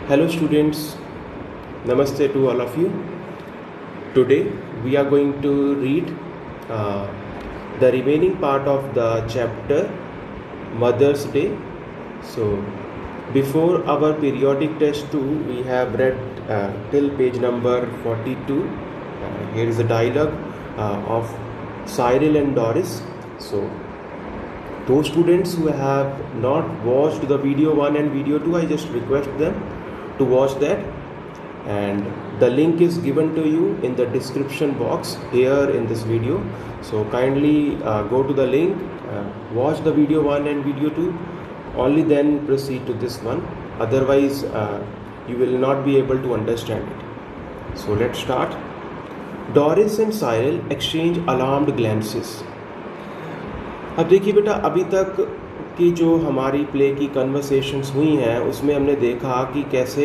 Hello students, Namaste to all of you. Today we are going to read uh, the remaining part of the chapter Mother's Day. So before our periodic test 2 we have read till page number 42. Here is the dialogue of Cyril and Doris. So those students who have not watched the video 1 and video 2, I just request them to watch that, and the link is given to you in the description box here in this video. So kindly go to the link, watch the video 1 and video 2, only then proceed to this one, otherwise you will not be able to understand it. So let's start. Doris and Cyril exchange alarmed glances. अब देखिए बेटा, अभी तक की जो हमारी play की conversations हुई हैं उसमें हमने देखा कि कैसे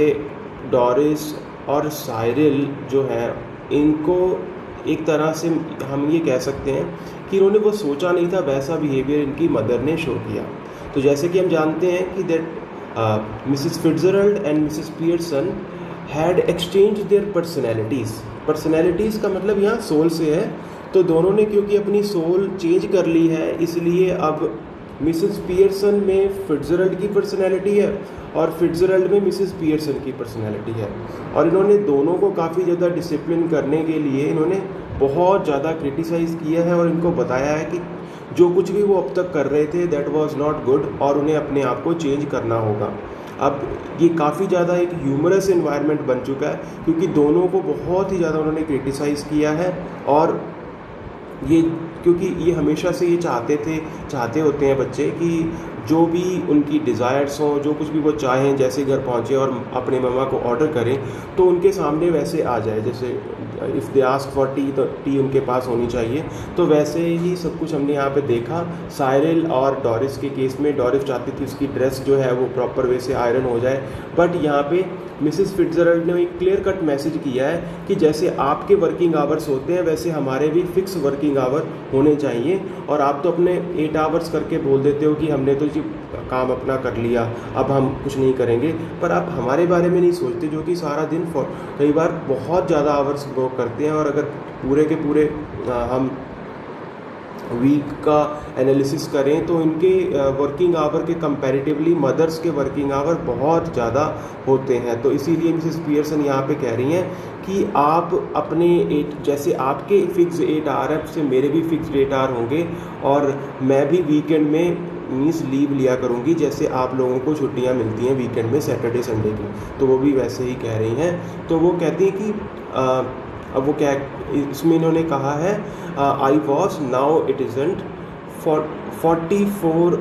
डोरिस और साइरिल जो है, इनको एक तरह से हम ये कह सकते हैं कि इन्होंने वो सोचा नहीं था वैसा बिहेवियर इनकी मदर ने शो किया. तो जैसे कि हम जानते हैं कि that Mrs Fitzgerald and Mrs Pearson had exchange there personalities का मतलब यहाँ सोल से है. तो दोनों ने क्योंकि अपनी सोल चेंज कर ली है, इसलिए अब मिसेस पियर्सन में फिट्जरल्ड की पर्सनैलिटी है और फिट्जरल्ड में मिसेस पियर्सन की पर्सनैलिटी है. और इन्होंने दोनों को काफ़ी ज़्यादा डिसिप्लिन करने के लिए इन्होंने बहुत ज़्यादा क्रिटिसाइज़ किया है और इनको बताया है कि जो कुछ भी वो अब तक कर रहे थे दैट वाज नॉट गुड और उन्हें अपने आप को चेंज करना होगा. अब ये काफ़ी ज़्यादा एक ह्यूमरस एनवायरनमेंट बन चुका है क्योंकि दोनों को बहुत ही ज़्यादा उन्होंने क्रिटिसाइज़ किया है. और ये क्योंकि ये हमेशा से ये चाहते होते हैं बच्चे कि जो भी उनकी डिज़ायर्स हों, जो कुछ भी वो चाहें, जैसे घर पहुँचे और अपने मम्मा को ऑर्डर करें तो उनके सामने वैसे आ जाए. जैसे if they ask for T तो टी उनके पास होनी चाहिए. तो वैसे ही सब कुछ हमने यहाँ पे देखा. साइरिल और डोरिस के केस में डोरिस चाहती थी उसकी ड्रेस जो है वो प्रॉपर वे से आयरन हो जाए, बट यहाँ पे मिसेस फिट्जरल्ड ने एक क्लियर कट मैसेज किया है कि जैसे आपके वर्किंग आवर्स होते हैं वैसे हमारे भी फिक्स वर्किंग आवर होने चाहिए. और आप तो अपने 8 आवर्स करके बोल देते हो कि हमने तो जी काम अपना कर लिया, अब हम कुछ नहीं करेंगे, पर आप हमारे बारे में नहीं सोचते जो कि सारा दिन कई बार बहुत ज़्यादा आवर्स वर्क करते हैं. और अगर पूरे के पूरे हम वीक का एनालिसिस करें तो इनके वर्किंग आवर के कंपैरेटिवली मदर्स के वर्किंग आवर बहुत ज़्यादा होते हैं. तो इसीलिए मिसेस पियर्सन यहाँ पे कह रही हैं कि आप अपने जैसे आपके फिक्स 8 आवर है से मेरे भी फिक्स 8 आवर होंगे और मैं भी वीकेंड में मीन्स लीव लिया करूँगी जैसे आप लोगों को छुट्टियाँ मिलती हैं वीकेंड में सैटरडे संडे की. तो वो भी वैसे ही कह रही हैं. तो वो कहती हैं कि अब वो क्या इसमें इन्होंने कहा है I was now it isn't 44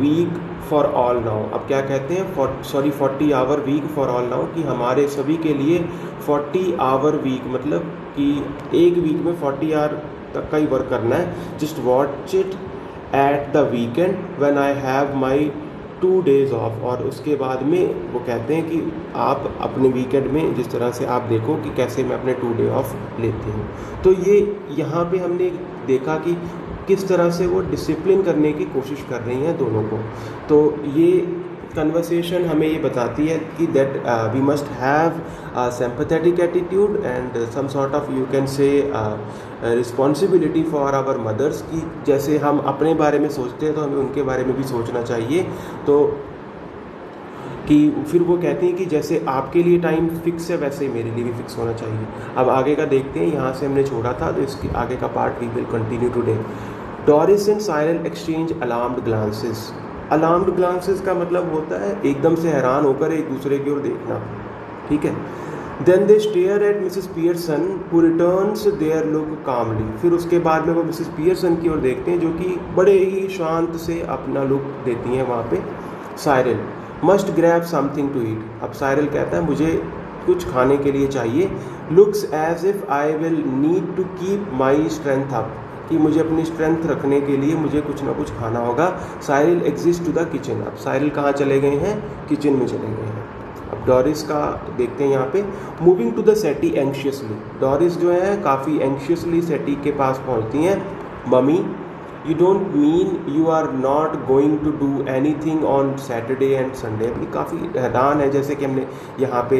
week for all now. अब क्या कहते हैं 40 hour week for all now, कि हमारे सभी के लिए 40 आवर वीक मतलब कि एक वीक में 40 आवर तक का ही वर्क करना है. Just watch it at the weekend when I have my 2 days of. और उसके बाद में वो कहते हैं कि आप अपने वीकेंड में जिस तरह से आप देखो कि कैसे मैं अपने 2 day ऑफ लेती हूँ. तो ये यहाँ पे हमने देखा कि किस तरह से वो डिसिप्लिन करने की कोशिश कर रही हैं दोनों को. तो ये कन्वर्सेशन हमें ये बताती है कि that we must have sympathetic attitude and some sort of you can say responsibility for our mothers, की जैसे हम अपने बारे में सोचते हैं तो हमें उनके बारे में भी सोचना चाहिए. तो कि फिर वो कहती हैं कि जैसे आपके लिए टाइम फिक्स है वैसे ही मेरे लिए भी फिक्स होना चाहिए. अब आगे का देखते हैं, यहाँ से हमने छोड़ा था तो इसके आगे का part we will continue today. Doris and Cyril exchange alarmed glances. Alarmed glances का मतलब होता है एकदम से हैरान होकर एक दूसरे की ओर देखना. ठीक है. Then they stare at Mrs Pearson who returns their look calmly. फिर उसके बाद में वो मिसेस पियर्सन की ओर देखते हैं जो कि बड़े ही शांत से अपना लुक देती हैं वहाँ पे. Cyril must grab something to eat. अब साइरिल कहता है मुझे कुछ खाने के लिए चाहिए. Looks as if I will need to keep my strength up, कि मुझे अपनी स्ट्रेंथ रखने के लिए मुझे कुछ ना कुछ खाना होगा. Cyril exist to the kitchen. अब साइरिल कहाँ चले गए हैं? किचन में चले गए हैं. अब डोरिस का देखते हैं यहाँ पे. Moving to the settee anxiously. Doris जो है काफ़ी एंशियसली सेटी के पास पहुँचती हैं. Mummy you don't mean you are not going to do anything on Saturday and Sunday. ये काफ़ी हैरान है, जैसे कि हमने यहाँ पे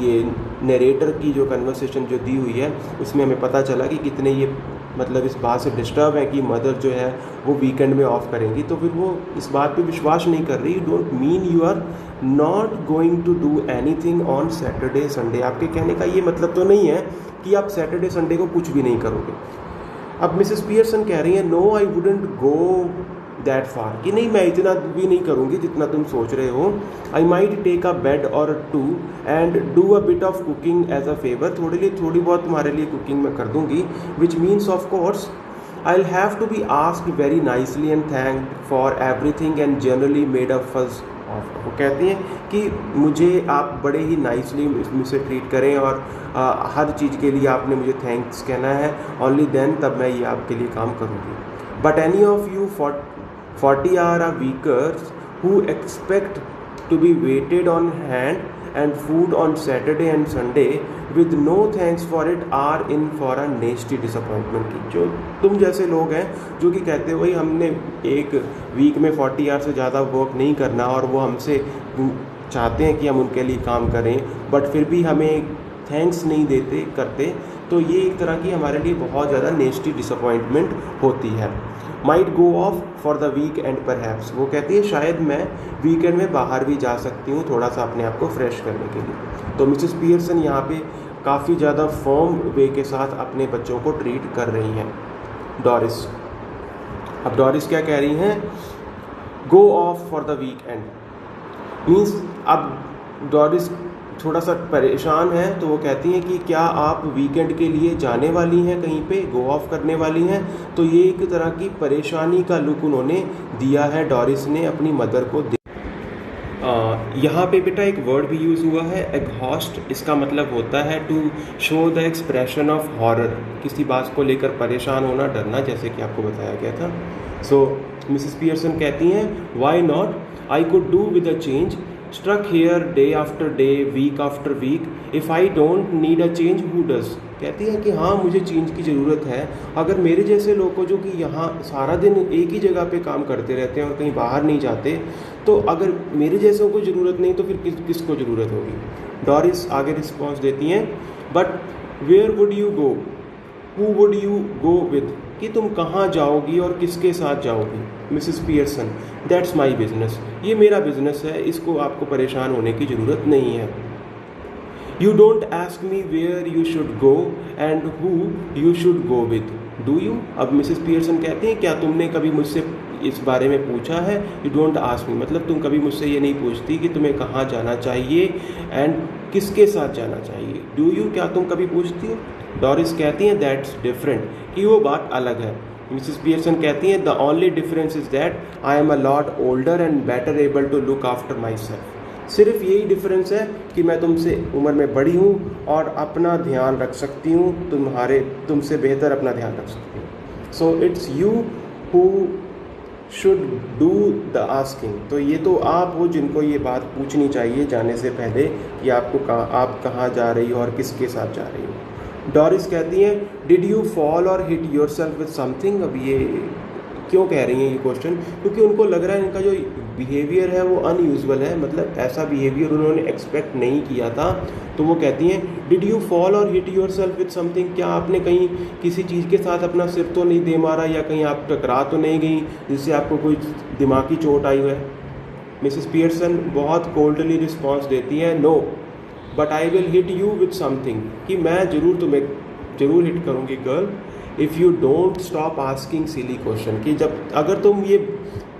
ये नरेटर की जो कन्वर्सेशन जो दी हुई है उसमें हमें पता चला कि कितने ये मतलब इस बात से डिस्टर्ब है कि मदर जो है वो वीकेंड में ऑफ करेंगी, तो फिर वो इस बात पे विश्वास नहीं कर रही। You don't mean you are not going to do anything on Saturday Sunday. आपके कहने का ये मतलब तो नहीं है कि आप सैटरडे संडे को कुछ भी नहीं करोगे। अब मिसेस पियर्सन कह रही है no I wouldn't go that far, कि नहीं मैं इतना भी नहीं करूँगी जितना तुम सोच रहे हो। I might take a bed or two and do a bit of cooking as a favour, थोड़ी बहुत तुम्हारे लिए कुकिंग मैं कर दूँगी, which means of course I'll have to be asked very nicely and thanked for everything and generally made a fuss of। वो कहती हैं कि मुझे आप बड़े ही नाइसली मुझसे ट्रीट करें और हर चीज़ के लिए आपने मुझे थैंक्स कहना है, ओनली देन तब मैं ये आपके लिए काम करूँगी। But any of you 40 hour a weekers who expect to be waited on hand and food on Saturday and Sunday with no thanks for it are in for a nasty disappointment। की जो तुम जैसे लोग हैं जो कि कहते हो भाई हमने एक वीक में 40 आवर से ज़्यादा वर्क नहीं करना और वो हमसे चाहते हैं कि हम उनके लिए काम करें बट फिर भी हमें थैंक्स नहीं देते करते, तो ये एक तरह की हमारे लिए बहुत ज़्यादा नेस्टी डिसअपॉइंटमेंट होती है। Might go off for the weekend perhaps, वो कहती है शायद मैं वीकेंड में बाहर भी जा सकती हूँ थोड़ा सा अपने आप को फ्रेश करने के लिए। तो मिसेस पियर्सन यहाँ पे काफ़ी ज़्यादा फर्म वे के साथ अपने बच्चों को ट्रीट कर रही हैं। डॉरिस, अब डॉरिस क्या कह रही हैं, go off for the weekend, means अब डॉरिस थोड़ा सा परेशान है, तो वो कहती हैं कि क्या आप वीकेंड के लिए जाने वाली हैं कहीं पे, गो ऑफ करने वाली हैं। तो ये एक तरह की परेशानी का लुक उन्होंने दिया है डॉरिस ने अपनी मदर को। यहाँ पे बेटा एक वर्ड भी यूज़ हुआ है एग्हॉस्ट, इसका मतलब होता है to show the expression of horror, किसी बात को लेकर परेशान होना, डरना, जैसे कि आपको बताया गया था। सो मिसेस पियर्सन कहती हैं why not, I could do with a change, struck here day after day, week after week, if I don't need a change who does। कहती है कि हाँ मुझे चेंज की ज़रूरत है, अगर मेरे जैसे लोग को जो कि यहाँ सारा दिन एक ही जगह पे काम करते रहते हैं और कहीं बाहर नहीं जाते, तो अगर मेरे जैसों को ज़रूरत नहीं तो फिर किसको ज़रूरत होगी। डॉरिस आगे रिस्पॉन्स देती हैं but where would you go, who would you go with, कि तुम कहाँ जाओगी और किसके साथ जाओगी। Mrs Pearson, that's my business, ये मेरा बिजनेस है, इसको आपको परेशान होने की ज़रूरत नहीं है। You don't ask me where you should go and who you should go with, do you. अब मिसेस पियर्सन कहती हैं क्या तुमने कभी मुझसे इस बारे में पूछा है। यू डोंट आस्क मी मतलब तुम कभी मुझसे ये नहीं पूछती कि तुम्हें कहाँ जाना चाहिए एंड किसके साथ जाना चाहिए। डू यू, क्या तुम कभी पूछती हो। डॉरिस कहती हैं दैट्स डिफरेंट, कि वो बात अलग है। मिसेस पियर्सन कहती हैं the only difference is that I am a lot older and better able to look after myself. सिर्फ यही डिफरेंस है कि मैं तुमसे उम्र में बड़ी हूँ और अपना ध्यान रख सकती हूँ, तुमसे बेहतर अपना ध्यान रख सकती हूँ। So it's you who should do the asking, तो ये तो आप हो जिनको ये बात पूछनी चाहिए जाने से पहले कि आप कहाँ जा रही हो और किसके साथ जा रही हो। डॉरिस कहती हैं डिड यू फॉल और hit your self with something. अब ये क्यों कह रही हैं ये क्वेश्चन, क्योंकि उनको लग रहा है इनका जो बिहेवियर है वो अनयूजुअल है, मतलब ऐसा बिहेवियर उन्होंने एक्सपेक्ट नहीं किया था। तो वो कहती हैं डिड यू फॉल और hit your self with something, क्या आपने कहीं किसी चीज़ के साथ अपना सिर तो नहीं दे मारा या कहीं आप टकरा तो नहीं गई जिससे आपको कोई दिमागी चोट आई है। मिसेस पियर्सन बहुत कोल्डली रिस्पॉन्स देती है no but I will hit you with something, कि मैं तुम्हें ज़रूर हिट करूँगी girl if you don't stop asking silly question, कि अगर तुम ये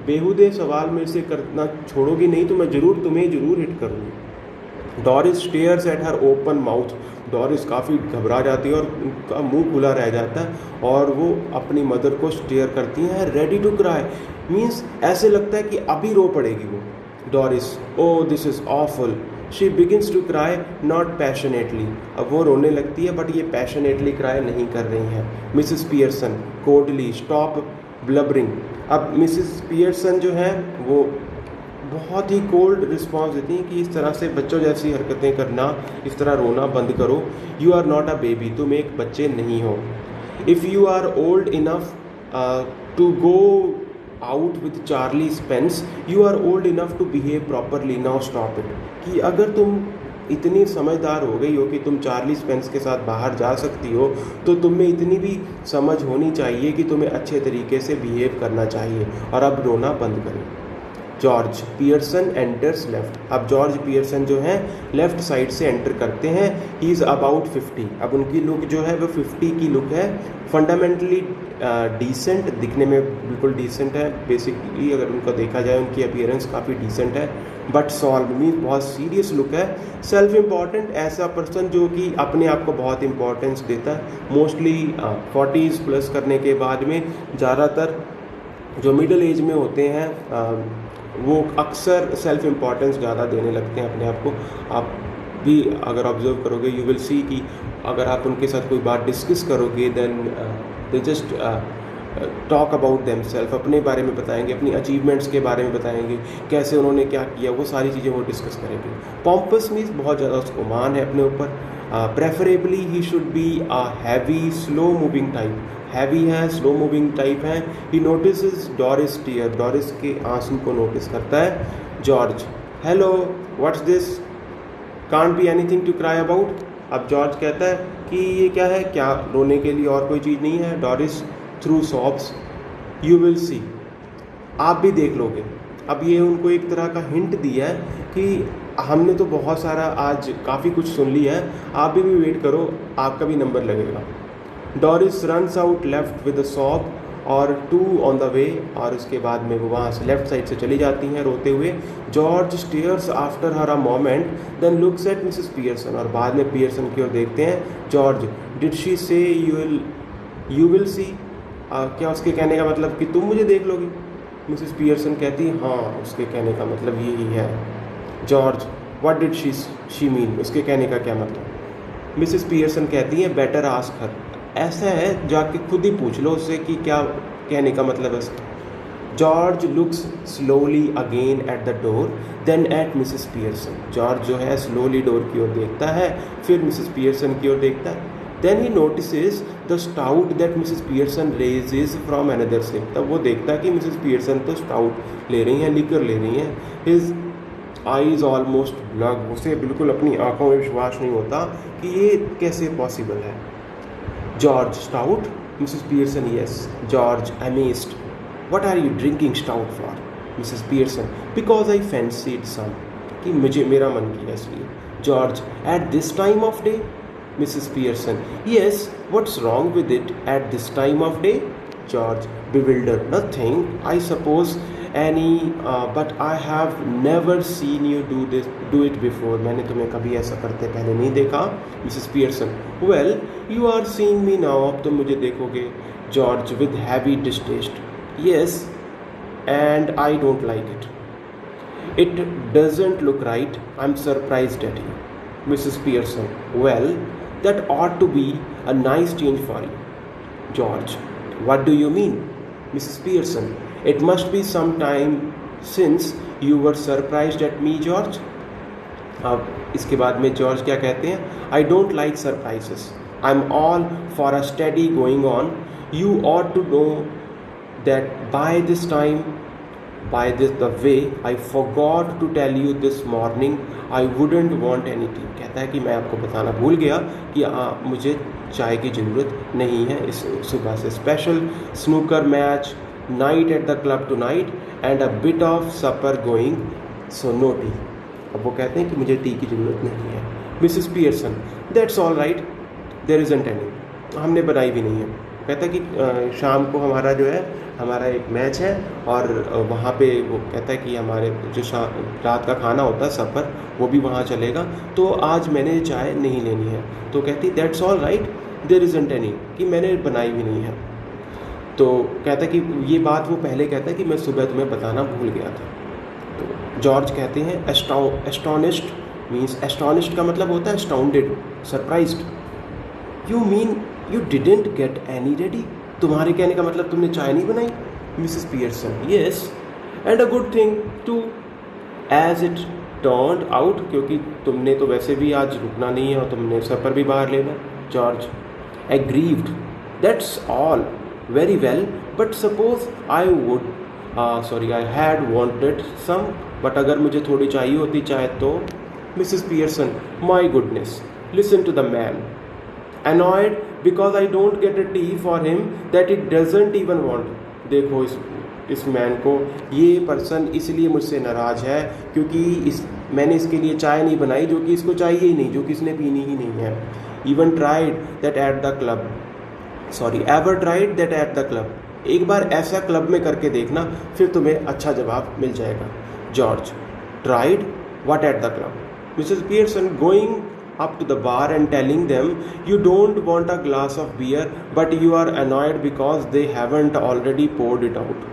बेहुदे सवाल मेरे से करना छोड़ोगी नहीं तो मैं तुम्हें ज़रूर हिट करूँगी। Doris stairs at her open mouth, Doris काफ़ी घबरा जाती है और उनका मुंह खुला रह जाता है और वो अपनी मदर को स्टेयर करती हैं रेडी टू क्राई, मीन्स ऐसे लगता है कि अभी रो पड़ेगी वो। Doris oh this is awful, she begins to cry not passionately, अब वो रोने लगती है बट ये पैशनेटली क्राई नहीं कर रही हैं। मिसेस पियर्सन कोल्डली स्टॉप ब्लबरिंग, अब मिसेस पियर्सन जो है वो बहुत ही कोल्ड रिस्पॉन्स देती हैं कि इस तरह से बच्चों जैसी हरकतें करना, इस तरह रोना बंद करो। You are not a baby, तुम एक बच्चे नहीं हो। If you are old enough to go out with Charlie Spence, you are old enough to behave properly, now stop it. कि अगर तुम इतनी समझदार हो गई हो कि तुम चार्ली स्पेंस के साथ बाहर जा सकती हो, तो तुम में इतनी भी समझ होनी चाहिए कि तुम्हें अच्छे तरीके से बिहेव करना चाहिए और अब रोना बंद करें. George Pearson enters left. अब जॉर्ज पियर्सन जो हैं लेफ्ट साइड से एंटर करते हैं. He is about 50. अब उनकी लुक जो है वो 50 की लुक है. फंडामेंटली डिसेंट, दिखने में बिल्कुल डिसेंट है. बेसिकली अगर उनको देखा जाए उनकी अपीयरेंस काफ़ी डिसेंट है. बट सॉल्व मीन्स बहुत सीरियस लुक है. सेल्फ इम्पॉर्टेंट, ऐसा पर्सन जो कि अपने आप को बहुत इंपॉर्टेंस देता है. मोस्टली 40s प्लस करने के बाद में ज़्यादातर जो मिडिल एज में होते हैं वो अक्सर सेल्फ इम्पॉर्टेंस ज़्यादा देने लगते हैं अपने आप को. आप भी अगर ऑब्जर्व करोगे यू विल सी कि अगर आप उनके साथ कोई बात डिस्कस करोगे then they just talk about them self. अपने बारे में बताएंगे, अपनी अचीवमेंट्स के बारे में बताएंगे, कैसे उन्होंने क्या किया, वो सारी चीज़ें वो डिस्कस करेंगे. पॉम्पस मीन्स बहुत ज़्यादा उसको मान है अपने ऊपर. Preferably he should be a heavy slow moving type. Heavy है, स्लो मूविंग टाइप है. He notice Doris tear. Doris के आंसू को नोटिस करता है. George hello what's this, can't be anything to cry about. अब जॉर्ज कहता है कि ये क्या है, क्या रोने के लिए और कोई चीज़ नहीं है. Doris through सॉब्स. यू विल सी, आप भी देख लोगे. अब ये उनको एक तरह का हिंट दिया है कि हमने तो बहुत सारा आज काफ़ी कुछ सुन लिया है, आप भी वेट करो, आपका भी नंबर लगेगा. Doris runs out left with a sob और 2 ऑन द वे. और उसके बाद में वो वहाँ से लेफ्ट साइड से चली जाती हैं रोते हुए. George stares after her a moment then looks at Mrs Pearson. और बाद में पियर्सन की ओर देखते हैं. George did she say you will see. क्या उसके कहने का मतलब कि तुम मुझे देख लोगी. मिसेस पियर्सन कहती है हाँ, उसके कहने का मतलब यही है. George what did she mean, उसके कहने का क्या मतलब. मिसेस पियर्सन कहती है बेटर आस्क हर. ऐसा है जाके खुद ही पूछ लो उससे कि क्या कहने का मतलब है उसका. George looks slowly again at the door then at Mrs Pearson. George जो है स्लोली डोर की ओर देखता है, फिर मिसेस पियर्सन की ओर देखता है. Then he notices the stout that Mrs Pearson raises from another sip. तब वो देखता है कि मिसेस पियर्सन तो स्टाउट ले रही हैं, लिकर ले रही हैं. His eyes almost blog. उसे बिल्कुल अपनी आंखों में विश्वास नहीं होता कि ये कैसे पॉसिबल है. George stout. Mrs Pearson yes. George amazed. What are you drinking stout for. Mrs Pearson because I fancied some. कि मुझे मेरा मन किया इसलिए. George at this time of day. Mrs. Pearson, yes, what's wrong with it at this time of day? George, bewildered, nothing, I suppose any, but I have never seen you do it before. मैंने तुम्हें कभी ऐसा करते पहले नहीं देखा. Mrs. Pearson, well, you are seeing me now, अब तुम मुझे देखोगे. George with heavy distaste, yes, and I don't like it. It doesn't look right. I'm surprised at you. Mrs. Pearson, well, that ought to be a nice change for you. George, what do you mean? Mrs. Pearson, it must be some time since you were surprised at me, George. अब इसके बाद में George क्या कहते हैं. I don't like surprises. I'm all for a steady going on. You ought to know that by this time, the way I forgot to tell you this morning, I wouldn't want anything. कहता है कि मैं आपको बताना भूल गया कि मुझे चाय की ज़रूरत नहीं है इस सुबह से. Special snooker match, night at the club tonight and a bit of supper going, so no tea. अब वो कहते हैं कि मुझे टी की ज़रूरत नहीं है. Mrs Pearson, that's all right, there isn't any. हमने बनाई भी नहीं है. कहता है कि शाम को हमारा जो है हमारा एक मैच है और वहाँ पे वो कहता है कि हमारे जो रात का खाना होता है सफ़र वो भी वहाँ चलेगा, तो आज मैंने चाय नहीं लेनी है. तो कहती that's all right, there isn't any, कि मैंने बनाई भी नहीं है. तो कहता है कि ये बात वो पहले कहता है कि मैं सुबह तुम्हें बताना भूल गया था. तो जॉर्ज कहते हैं एस्टॉनिश्ड मीन्स, एस्टॉनिश्ड का मतलब होता है astounded, surprised. You mean you didn't get any ready. तुम्हारे कहने का मतलब तुमने चाय नहीं बनाई. Mrs Pearson, yes, and a good thing too as it turned out, क्योंकि तुमने तो वैसे भी आज रुकना नहीं है और तुमने सफ़र भी बाहर लेना. George aggrieved, that's all very well, but suppose I had wanted some, but अगर मुझे थोड़ी चाहिए होती चाय तो Mrs Pearson, my goodness, listen to the man, annoyed because I don't get a tea for him that he doesn't even want. देखो इस man को, ये पर्सन इसलिए मुझसे नाराज़ है क्योंकि मैंने इसके लिए चाय नहीं बनाई जो कि इसको चाहिए ही नहीं, जो कि इसने पीनी ही नहीं है. Even tried that at the club. Ever tried that at the club. एक बार ऐसा क्लब में करके देखना, फिर तुम्हें अच्छा जवाब मिल जाएगा. George, tried what at the club? Mrs. Pearson, going up to the bar and telling them you don't want a glass of beer but you are annoyed because they haven't already poured it out.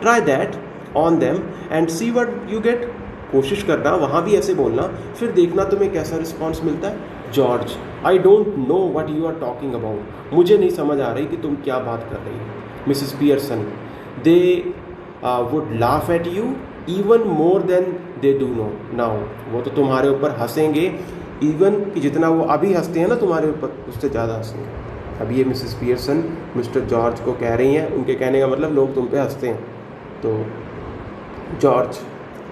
Try that on them and see what you get. कोशिश करना, वहाँ भी ऐसे बोलना, फिर देखना तुम्हें कैसा रिस्पॉन्स मिलता है. George, I don't know what you are talking about. मुझे नहीं समझ आ रही कि तुम क्या बात कर रही हो. Mrs Pearson, they would laugh at you even more than they do no now. वो तो तुम्हारे ऊपर हंसेंगे इवन कि जितना वो अभी हंसते हैं ना तुम्हारे ऊपर, उससे ज़्यादा हंसेंगे. अब ये मिसेस पियर्सन मिस्टर जॉर्ज को कह रही हैं, उनके कहने का मतलब लोग तुम पे हंसते हैं. तो जॉर्ज,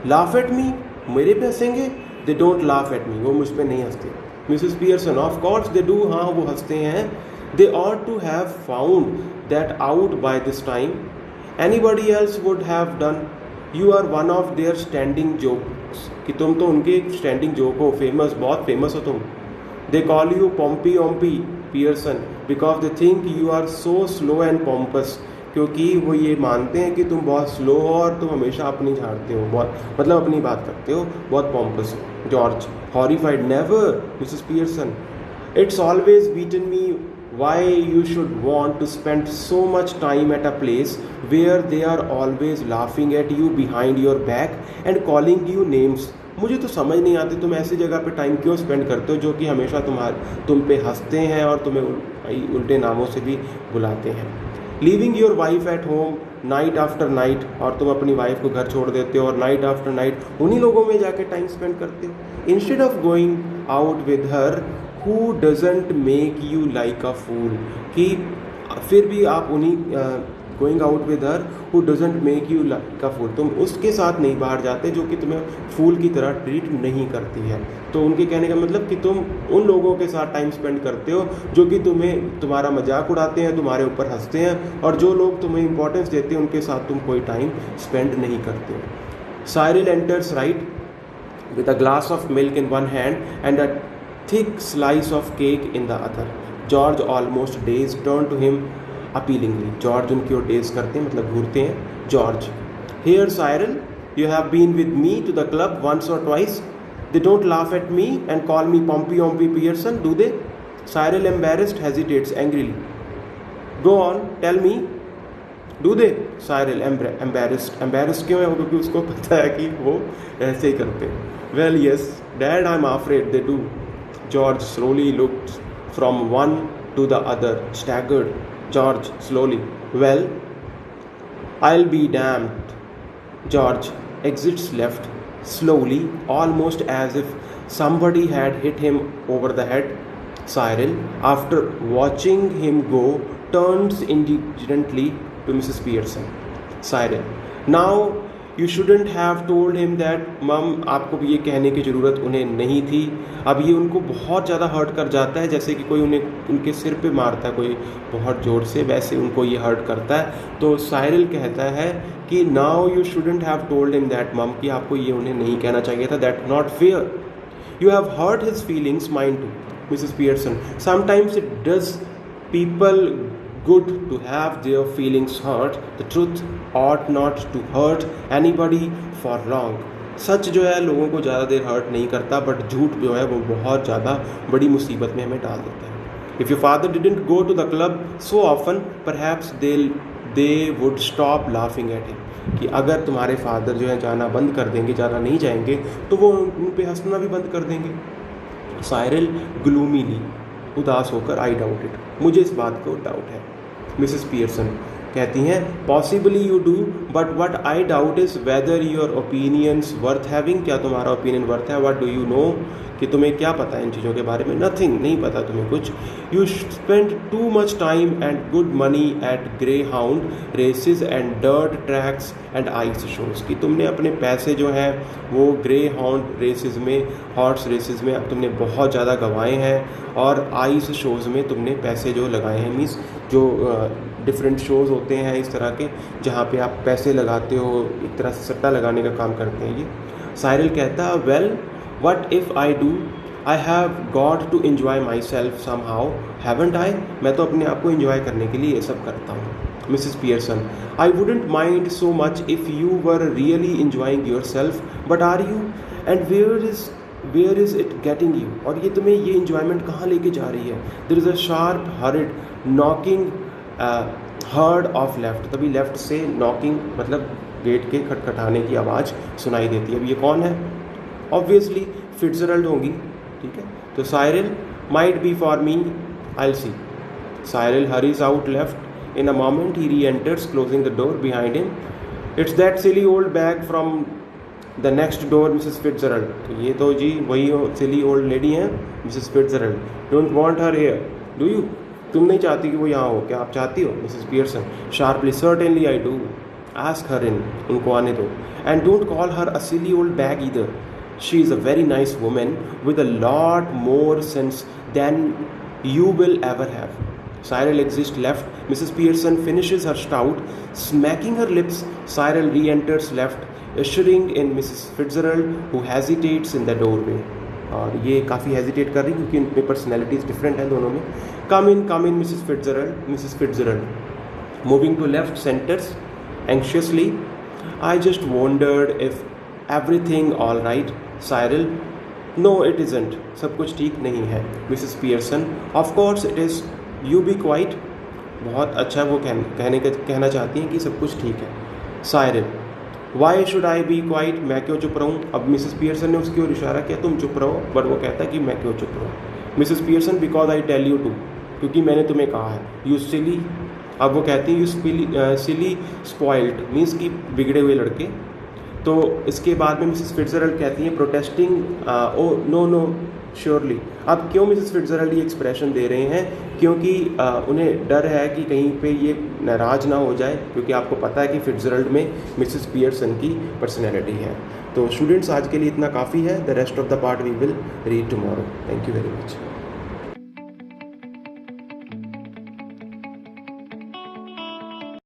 लाफ एट मी, मेरे पे हंसेंगे? They don't laugh at me, वो मुझ पे नहीं हंसते. Mrs Pearson, of course they do, हाँ वो हंसते हैं. They ought to have found that out by this time. Anybody else would have done. You are one of their standing jokes, कि तुम तो उनके स्टैंडिंग जोक हो, फेमस, बहुत फेमस हो तुम. They call you Pompy Ompy Pearson because they think you are so slow and pompous, क्योंकि वो ये मानते हैं कि तुम बहुत स्लो हो और तुम हमेशा अपनी झाड़ते हो, बहुत मतलब अपनी बात करते हो, बहुत पॉम्पस हो. George, horrified, never Mrs Pearson, it's always beaten me why you should want to spend so much time at a place where they are always laughing at you behind your back and calling you names. मुझे तो समझ नहीं आती तुम ऐसी जगह पे time क्यों स्पेंड करते हो जो कि हमेशा तुम पे हंसते हैं और तुम्हें उल्टे नामों से भी बुलाते हैं. Leaving your wife at home night after night, और तुम अपनी वाइफ को घर छोड़ देते हो और नाइट आफ्टर नाइट उन्हीं लोगों में जाके टाइम स्पेंड करते हो. Instead of going out with her who doesn't make you like a fool, कि फिर भी आप उन्हीं going out with her who doesn't make you like a fool, तुम उसके साथ नहीं बाहर जाते जो कि तुम्हें फूल की तरह ट्रीट नहीं करती है. तो उनके कहने का मतलब कि तुम उन लोगों के साथ टाइम स्पेंड करते हो जो कि तुम्हारा मजाक उड़ाते हैं, तुम्हारे ऊपर हंसते हैं, और जो लोग तुम्हें इंपॉर्टेंस देते हैं उनके साथ तुम कोई टाइम स्पेंड नहीं करते हो. Cyril enters right with a glass of milk in one hand and a thick slice of cake in the other. George almost dazed turned to him appealingly. George उनकी ओर डेज करते हैं, मतलब घूरते हैं. George, here Cyril, you have been with me to the club once or twice. They don't laugh at me and call me Pompey Ompy Pearson, do they? Cyril embarrassed hesitates angrily. Go on, tell me. Do they? Cyril embarrassed क्यों है? क्योंकि उसको पता है कि वो ऐसे ही करते हैं. Well yes, Dad, I'm afraid they do. George slowly looked from one to the other, staggered. George slowly, well, I'll be damned. George exits left, slowly, almost as if somebody had hit him over the head. Cyril, after watching him go, turns indignantly to Mrs. Pearson. Cyril, now you shouldn't have told him that. मम, आपको भी ये कहने की ज़रूरत उन्हें नहीं थी. अब ये उनको बहुत ज़्यादा हर्ट कर जाता है, जैसे कि कोई उन्हें उनके सिर पे मारता है कोई बहुत ज़ोर से, वैसे उनको ये हर्ट करता है. तो साइरिल कहता है कि now you shouldn't have told him that mum, कि आपको ये उन्हें नहीं कहना चाहिए था. That not fair. You have hurt his feelings, mind too. Mrs Pearson, sometimes it does people good to have their feelings hurt. The truth ought not to hurt anybody for long. सच जो है लोगों को ज़्यादा देर hurt नहीं करता, but झूठ जो है वो बहुत ज़्यादा बड़ी मुसीबत में हमें डाल देता है. If your father didn't go to the club so often, perhaps they would stop laughing at him. कि अगर तुम्हारे फादर जो है जाना बंद कर देंगे, ज़्यादा नहीं जाएंगे, तो वो उन पे हंसना भी बंद कर देंगे. साइरिल ग्लूमीली, उदास होकर, आई डाउट इट, मुझे इस बात को डाउट है. मिसेस पियर्सन, कहती हैं possibly you do but what I doubt is whether your opinions worth having, क्या तुम्हारा ओपिनियन वर्थ है, वट डू यू नो, कि तुम्हें क्या पता है इन चीज़ों के बारे में, नथिंग, नहीं पता तुम्हें कुछ। You spend too much time and good money at greyhound races and dirt tracks and ice shows, कि तुमने अपने पैसे जो हैं वो ग्रे हाउंड रेसेस में, हॉर्स रेसेस में अब तुमने बहुत ज़्यादा गंवाए हैं, और आइस शोज़ में तुमने पैसे जो लगाए हैं, मीन्स जो डिफरेंट शोज़ होते हैं इस तरह के जहाँ पे आप पैसे लगाते हो, एक तरह से सट्टा लगाने का काम करते हैं ये। साइरल कहता है well what if I do, I have got to enjoy myself somehow haven't I, मैं तो अपने आप को इन्जॉय करने के लिए ये सब करता हूँ। Mrs Pearson I wouldn't mind so much if you were really enjoying yourself but are you, and where is it getting you, और ये तुम्हें ये इन्जॉयमेंट कहाँ लेके जा रही है। There is a sharp hard knocking heard off left, तभी लेफ्ट से नॉकिंग मतलब गेट के खटखटाने की आवाज़ सुनाई देती है। अब ये कौन है, ऑब्वियसली फिट्जरल्ड होंगी, ठीक है। तो Cyril might be for me, I will see. Cyril hurries out left, in a moment he reenters closing the door behind him, it's that silly old bag from the next door Mrs Fitzgerald, तो ये तो जी वही silly old lady हैं Mrs Fitzgerald, don't want her here do you, तुम नहीं चाहती कि वो यहाँ हो, क्या आप चाहती हो Mrs Pearson, sharply certainly I do, ask her in, उनको आने दो, and don't call her a silly old bag either, she is a very nice woman with a lot more sense than you will ever have. Cyril exits left. Mrs. Pearson finishes her stout, smacking her lips. Cyril re-enters left, ushering in Mrs. Fitzgerald, who hesitates in the doorway. और ये काफ़ी hesitate कर रही क्योंकि इनमें personalities different हैं दोनों में। Come in Mrs Fitzgerald moving to left centres anxiously, I just wondered if everything all right. Cyril no it isn't, सब कुछ ठीक नहीं है। Mrs Pearson of course it is, you be quiet, बहुत अच्छा वो कहना चाहती हैं कि सब कुछ ठीक है। Cyril why should I be quiet, मैं क्यों चुप रहूँ। अब मिसेस पियर्सन ने उसकी ओर इशारा किया तुम चुप रहो, बट वो कहता है कि मैं क्यों चुप रहूँ। Mrs Pearson because I tell you to, क्योंकि मैंने तुम्हें कहा है। यू सिली, अब वो कहती है यू सिली स्पॉइल्ड, मीन्स कि बिगड़े हुए लड़के। तो इसके बाद में मिसेस फिट्जरल्ड कहती हैं protesting, oh no no surely. अब क्यों मिसेस फिट्जरल्ड ये एक्सप्रेशन दे रहे हैं, क्योंकि उन्हें डर है कि कहीं पे ये नाराज़ ना हो जाए, क्योंकि आपको पता है कि फिट्जरल्ड में मिसेस पियर्सन की पर्सनैलिटी है। तो स्टूडेंट्स आज के लिए इतना काफ़ी है। The rest of the part we will read tomorrow. Thank you very much.